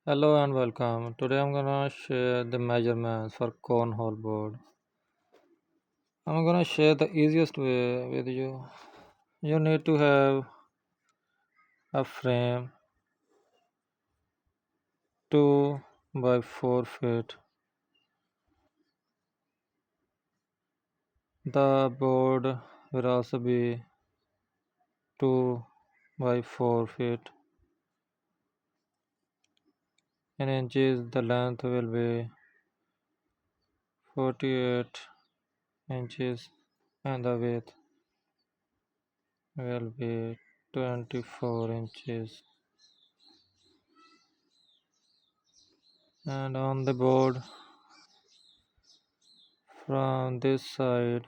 Hello and welcome. Today I'm gonna share the measurements for cornhole board. I'm gonna share the easiest way with you. You need to have a frame 2 by 4 feet. The board will also be 2 by 4 feet. In inches, the length will be 48 inches and the width will be 24 inches. And on the board from this side,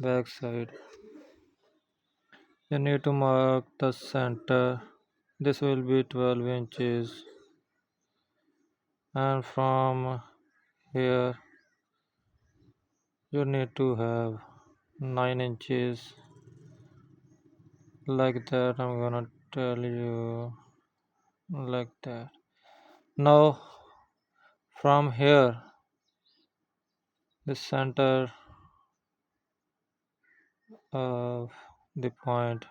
back side, you need to mark the center. This will be 12 inches, and from here you need to have 9 inches, like that. I'm gonna tell you like that. Now, from here, the center of the point,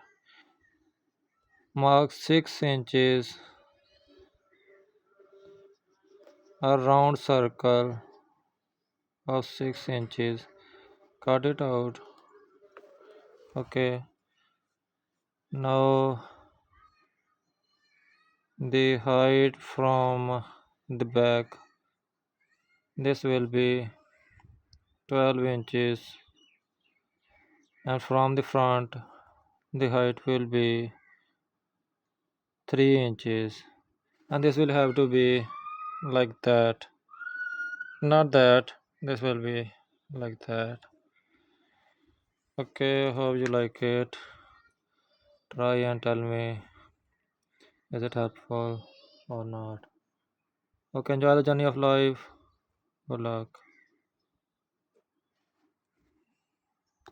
mark 6 inches, a round circle of 6 inches. Cut it out. Okay. Now the height from the back, this will be 12 inches, and from the front the height will be 3 inches, and this will have to be like that, not that. This will be like that. Okay, hope you like it. Try and tell me, is it helpful or not? Okay, enjoy the journey of life. Good luck.